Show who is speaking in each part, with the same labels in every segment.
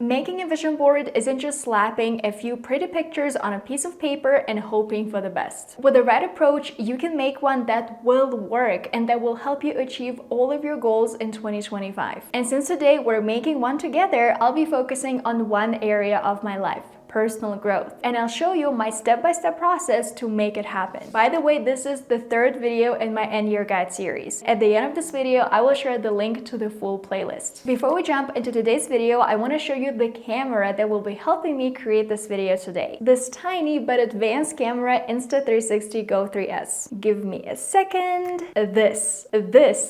Speaker 1: Making a vision board isn't just slapping a few pretty pictures on a piece of paper and hoping for the best. With the right approach, you can make one that will work and that will help you achieve all of your goals in 2025. And since today we're making one together, I'll be focusing on one area of my life: personal growth, and I'll show you my step-by-step process to make it happen. By the way, this is the third video in my End Year Guide series. At the end of this video, I will share the link to the full playlist. Before we jump into today's video, I want to show you the camera that will be helping me create this video today. This tiny but advanced camera, Insta360 Go 3S. Give me a second. This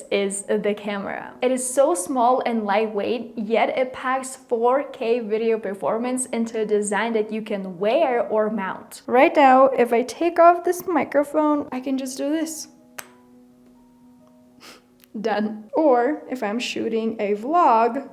Speaker 1: is the camera. It is so small and lightweight, yet it packs 4K video performance into a design that you can wear or mount. Right now, if I take off this microphone, I can just do this. Done. Or if I'm shooting a vlog,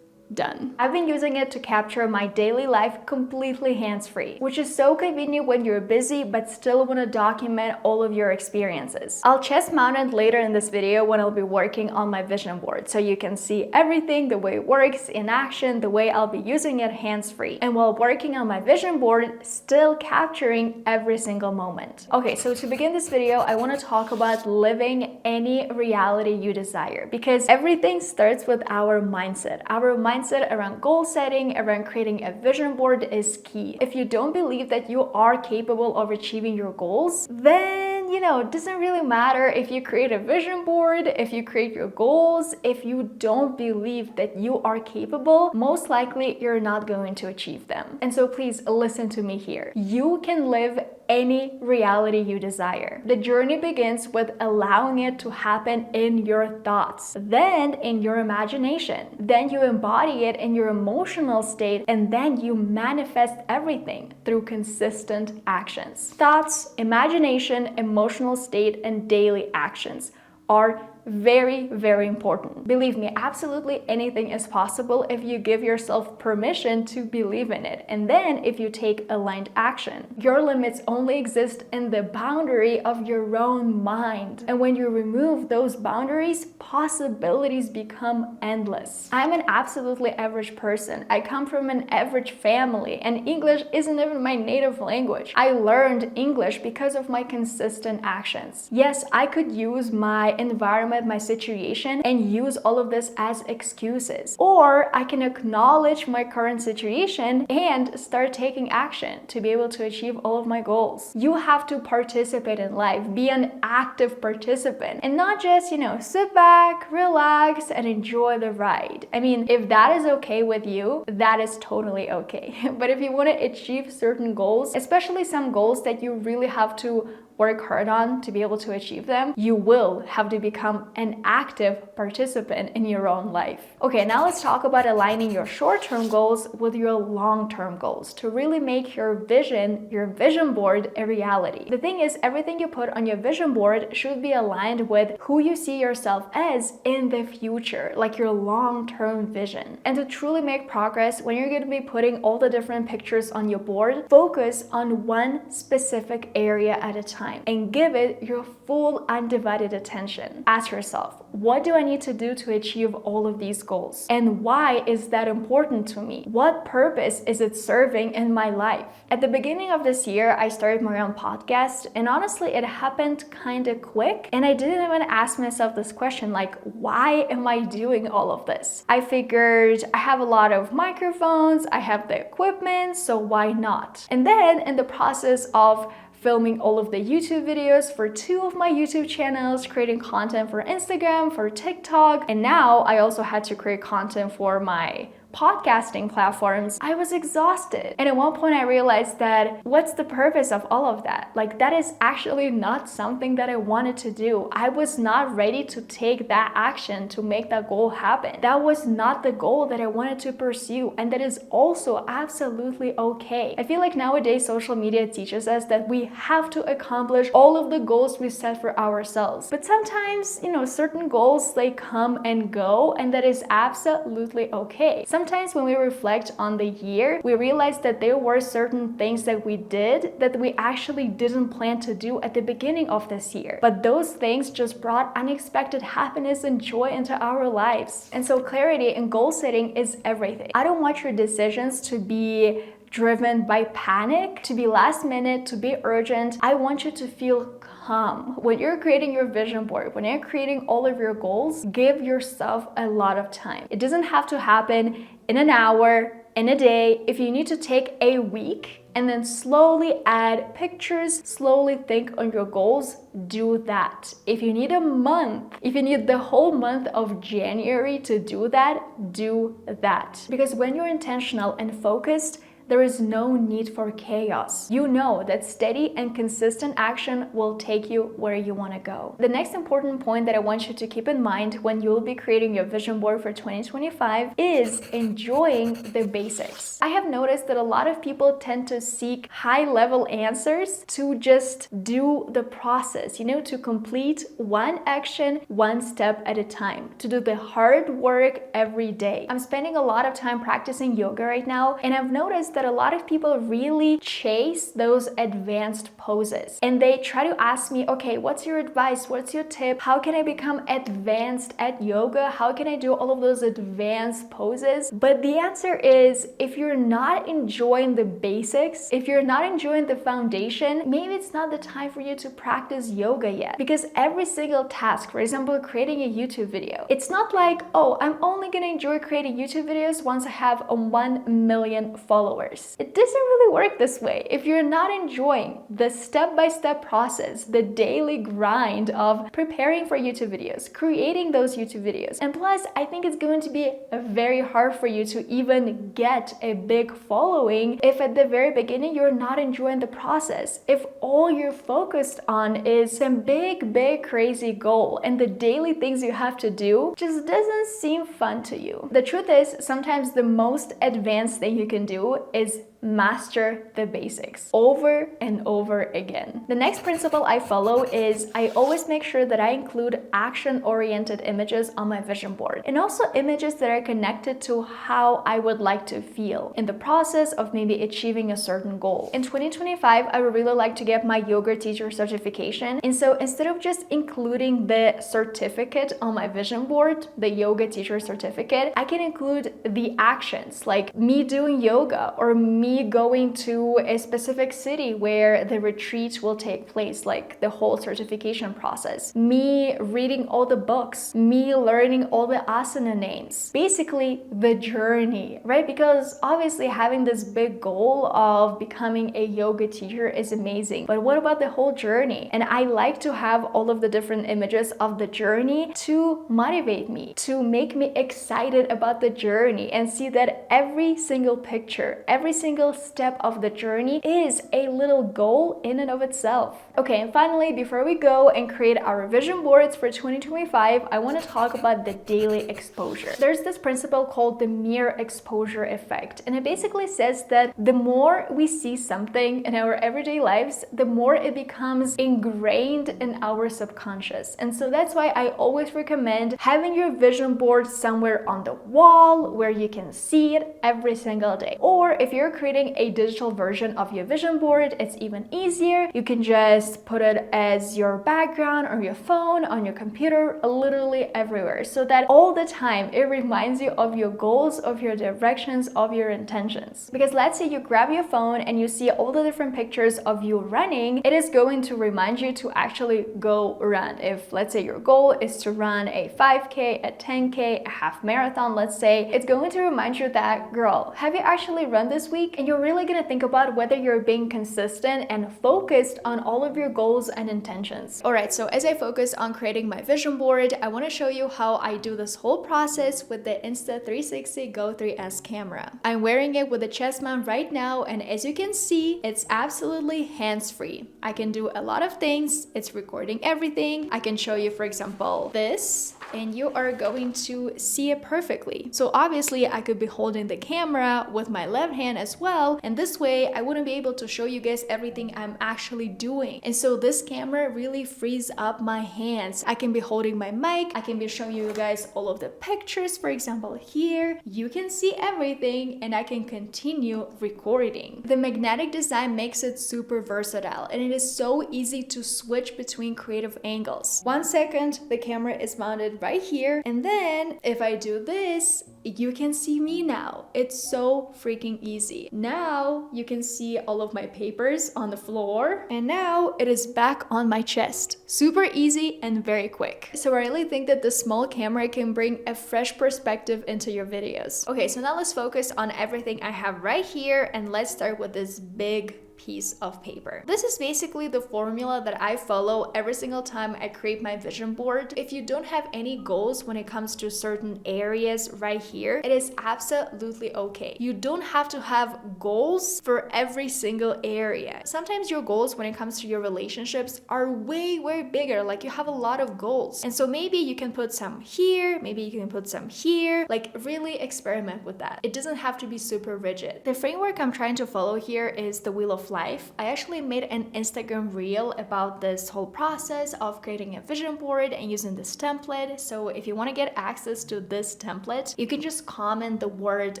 Speaker 1: done. I've been using it to capture my daily life completely hands-free, which is so convenient when you're busy but still want to document all of your experiences. I'll chest mount it later in this video when I'll be working on my vision board, so you can see everything, the way it works in action, the way I'll be using it hands-free. And while working on my vision board, still capturing every single moment. Okay, so to begin this video, I want to talk about living any reality you desire, because everything starts with our mindset. Our mindset around goal setting, around creating a vision board is key. If you don't believe that you are capable of achieving your goals, then it doesn't really matter if you create a vision board, if you create your goals. If you don't believe that you are capable, most likely you're not going to achieve them. And so please listen to me here. You can live any reality you desire. The journey begins with allowing it to happen in your thoughts, then in your imagination, then you embody it in your emotional state, and then you manifest everything through consistent actions. Thoughts, imagination, emotional state, and daily actions are very, very important. Believe me, absolutely anything is possible if you give yourself permission to believe in it, and then if you take aligned action. Your limits only exist in the boundary of your own mind, and when you remove those boundaries, possibilities become endless. I'm an absolutely average person. I come from an average family, and English isn't even my native language. I learned English because of my consistent actions. Yes, I could use my environment, my situation, and use all of this as excuses. Or I can acknowledge my current situation and start taking action to be able to achieve all of my goals. You have to participate in life, be an active participant, and not just, sit back, relax, and enjoy the ride. I mean, if that is okay with you, that is totally okay. But if you want to achieve certain goals, especially some goals that you really have to work hard on to be able to achieve them, you will have to become an active participant in your own life. Okay, now let's talk about aligning your short-term goals with your long-term goals to really make your vision board a reality. The thing is, everything you put on your vision board should be aligned with who you see yourself as in the future, like your long-term vision. And to truly make progress, when you're going to be putting all the different pictures on your board, focus on one specific area at a time and give it your full undivided attention. Ask yourself, what do I need to do to achieve all of these goals? And why is that important to me? What purpose is it serving in my life? At the beginning of this year, I started my own podcast, and honestly, it happened kind of quick. And I didn't even ask myself this question, like, why am I doing all of this? I figured I have a lot of microphones, I have the equipment, so why not? And then in the process of filming all of the YouTube videos for 2 of my YouTube channels, creating content for Instagram, for TikTok, and now I also had to create content for my podcasting platforms, I was exhausted. And at one point I realized that what's the purpose of all of that? Like, that is actually not something that I wanted to do. I was not ready to take that action to make that goal happen. That was not the goal that I wanted to pursue, and that is also absolutely okay. I feel like nowadays social media teaches us that we have to accomplish all of the goals we set for ourselves. But sometimes, certain goals, they come and go, and that is absolutely okay. Sometimes when we reflect on the year, we realize that there were certain things that we did that we actually didn't plan to do at the beginning of this year. But those things just brought unexpected happiness and joy into our lives. And so clarity and goal setting is everything. I don't want your decisions to be driven by panic, to be last minute, to be urgent. I want you to feel calm. When you're creating your vision board, when you're creating all of your goals, give yourself a lot of time. It doesn't have to happen in an hour, in a day. If you need to take a week and then slowly add pictures, slowly think on your goals, do that. If you need a month, if you need the whole month of January to do that, do that. Because when you're intentional and focused, there is no need for chaos. You know that steady and consistent action will take you where you want to go. The next important point that I want you to keep in mind when you will be creating your vision board for 2025 is enjoying the basics. I have noticed that a lot of people tend to seek high-level answers to just do the process, to complete one action, one step at a time, to do the hard work every day. I'm spending a lot of time practicing yoga right now, and I've noticed that a lot of people really chase those advanced poses, and they try to ask me, okay, what's your advice? What's your tip? How can I become advanced at yoga? How can I do all of those advanced poses? But the answer is, if you're not enjoying the basics, if you're not enjoying the foundation, maybe it's not the time for you to practice yoga yet. Because every single task, for example, creating a YouTube video, it's not like, oh, I'm only gonna enjoy creating YouTube videos once I have 1 million followers. It doesn't really work this way. If you're not enjoying the step-by-step process, the daily grind of preparing for YouTube videos, creating those YouTube videos, and plus, I think it's going to be very hard for you to even get a big following if at the very beginning you're not enjoying the process. If all you're focused on is some big, crazy goal and the daily things you have to do just doesn't seem fun to you. The truth is, sometimes the most advanced thing you can do is master the basics over and over again. The next principle I follow is I always make sure that I include action-oriented images on my vision board, and also images that are connected to how I would like to feel in the process of maybe achieving a certain goal. In 2025, I would really like to get my yoga teacher certification, and so instead of just including the certificate on my vision board, the yoga teacher certificate, I can include the actions, like me doing yoga or me going to a specific city where the retreat will take place, like the whole certification process, me reading all the books, me learning all the asana names, basically the journey, right? Because obviously having this big goal of becoming a yoga teacher is amazing, but what about the whole journey? And I like to have all of the different images of the journey to motivate me, to make me excited about the journey and see that every single picture, every single step of the journey is a little goal in and of itself. Okay, and finally, before we go and create our vision boards for 2025, I want to talk about the daily exposure. There's this principle called the mere exposure effect, and it basically says that the more we see something in our everyday lives, the more it becomes ingrained in our subconscious. And so that's why I always recommend having your vision board somewhere on the wall where you can see it every single day. Or if you're creating a digital version of your vision board, it's even easier. You can just put it as your background on your phone, on your computer, literally everywhere, so that all the time it reminds you of your goals, of your directions, of your intentions. Because let's say you grab your phone and you see all the different pictures of you running, it is going to remind you to actually go run. If let's say your goal is to run a 5K, a 10K, a half marathon, let's say, it's going to remind you that, girl, have you actually run this week? And you're really going to think about whether you're being consistent and focused on all of your goals and intentions. All right, so as I focus on creating my vision board, I want to show you how I do this whole process with the Insta360 Go 3S camera. I'm wearing it with a chest mount right now, and as you can see, it's absolutely hands-free. I can do a lot of things. It's recording everything. I can show you, for example, this. and you are going to see it perfectly. So obviously I could be holding the camera with my left hand as well, and this way I wouldn't be able to show you guys everything I'm actually doing. And so this camera really frees up my hands. I can be holding my mic, I can be showing you guys all of the pictures. For example, here you can see everything, and I can continue recording. The magnetic design makes it super versatile, and it is so easy to switch between creative angles. 1 second, the camera is mounted right here, and then if I do this, you can see me now. It's so freaking easy. Now you can see all of my papers on the floor, and now it is back on my chest. Super easy and very quick. So I really think that this small camera can bring a fresh perspective into your videos. Okay, so now let's focus on everything I have right here, and let's start with this big piece of paper. This is basically the formula that I follow every single time I create my vision board. If you don't have any goals when it comes to certain areas right here, it is absolutely okay. You don't have to have goals for every single area. Sometimes your goals when it comes to your relationships are way bigger, like you have a lot of goals. And so maybe you can put some here, maybe you can put some here, like really experiment with that. It doesn't have to be super rigid. The framework I'm trying to follow here is the Wheel of Life. I actually made an Instagram reel about this whole process of creating a vision board and using this template. So if you want to get access to this template, you can just comment the word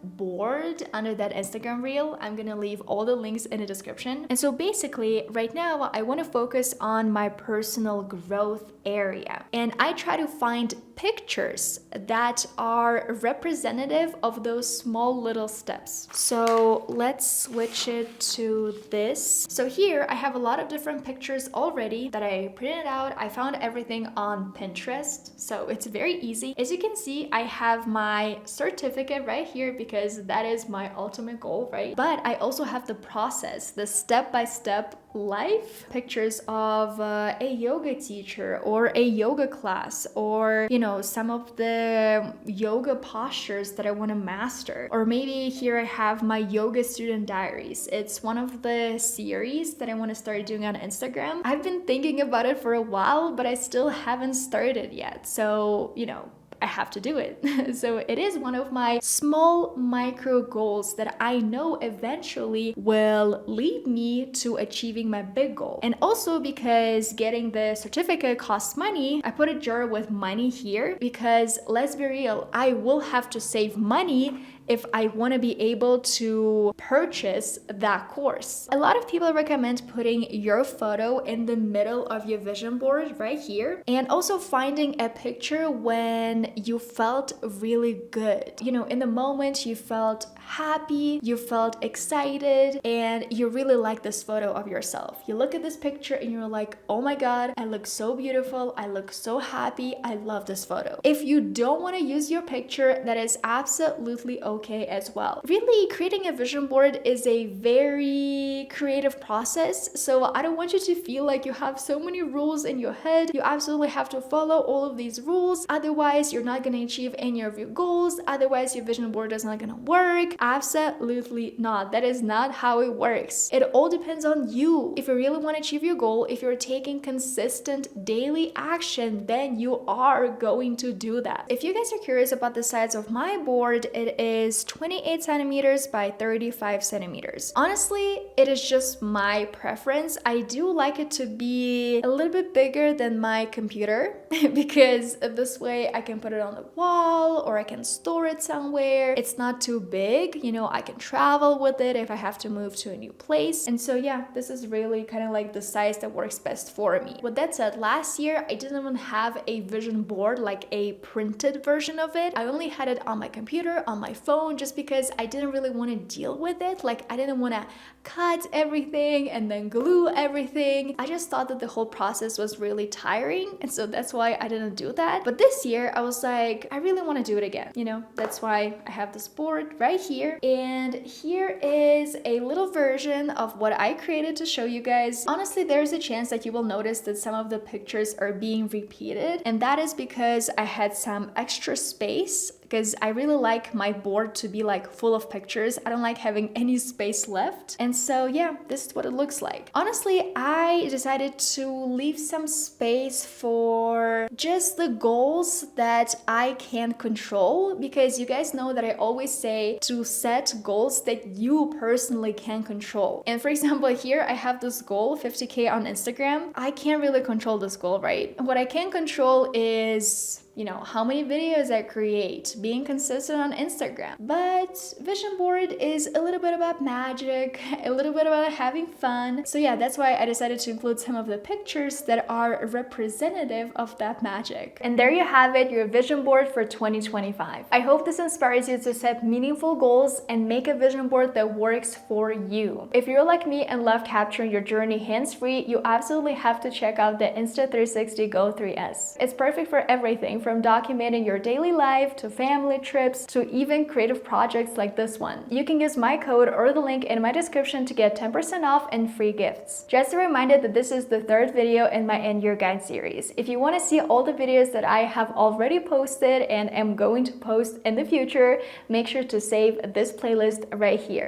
Speaker 1: board under that Instagram reel. I'm gonna leave all the links in the description. And so basically right now I want to focus on my personal growth area, and I try to find pictures that are representative of those small little steps. So let's switch it to this. So here I have a lot of different pictures already that I printed out. I found everything on Pinterest, so it's very easy. As you can see, I have my certificate right here because that is my ultimate goal, right? But I also have the process, the step-by-step life pictures of a yoga teacher or a yoga class, or some of the yoga postures that I want to master. Or maybe here I have my yoga student diaries. It's one of the series that I want to start doing on Instagram. I've been thinking about it for a while, but I still haven't started yet. So, I have to do it. So it is one of my small micro goals that I know eventually will lead me to achieving my big goal. And also because getting the certificate costs money, I put a jar with money here because let's be real, I will have to save money if I want to be able to purchase that course. A lot of people recommend putting your photo in the middle of your vision board right here, and also finding a picture when you felt really good. In the moment you felt happy, you felt excited, and you really like this photo of yourself. You look at this picture and you're like, oh my god, I look so beautiful, I look so happy, I love this photo. If you don't want to use your picture, that is absolutely okay as well. Really, creating a vision board is a very creative process, so I don't want you to feel like you have so many rules in your head. You absolutely have to follow all of these rules, otherwise you're not going to achieve any of your goals, otherwise your vision board is not going to work. Absolutely not. That is not how it works. It all depends on you. If you really want to achieve your goal, if you're taking consistent daily action, then you are going to do that. If you guys are curious about the size of my board, it is 28 centimeters by 35 centimeters. Honestly, it is just my preference. I do like it to be a little bit bigger than my computer because this way I can put it on the wall or I can store it somewhere. It's not too big, I can travel with it if I have to move to a new place. And so yeah, this is really kind of like the size that works best for me. With that said, last year I didn't even have a vision board, like a printed version of it. I only had it on my computer, on my phone, just because I didn't really want to deal with it. Like I didn't want to cut everything and then glue everything. I just thought that the whole process was really tiring, and so that's why I didn't do that. But this year I was like, I really want to do it again. That's why I have this board right here, and here is a little version of what I created to show you guys. Honestly, there's a chance that you will notice that some of the pictures are being repeated, and that is because I had some extra space because I really like my board to be like full of pictures. I don't like having any space left. And so yeah, this is what it looks like. Honestly, I decided to leave some space for just the goals that I can control, because you guys know that I always say to set goals that you personally can control. And for example, here I have this goal, 50K on Instagram. I can't really control this goal, right? What I can control is, you know, how many videos I create, being consistent on Instagram. But vision board is a little bit about magic, a little bit about having fun. So yeah, that's why I decided to include some of the pictures that are representative of that magic. And there you have it, your vision board for 2025. I hope this inspires you to set meaningful goals and make a vision board that works for you. If you're like me and love capturing your journey hands-free, you absolutely have to check out the Insta360 Go 3S. It's perfect for everything, from documenting your daily life to family trips to even creative projects like this one. You can use my code or the link in my description to get 10% off and free gifts. Just a reminder that this is the third video in my End Your Guide series. If you want to see all the videos that I have already posted and am going to post in the future, make sure to save this playlist right here.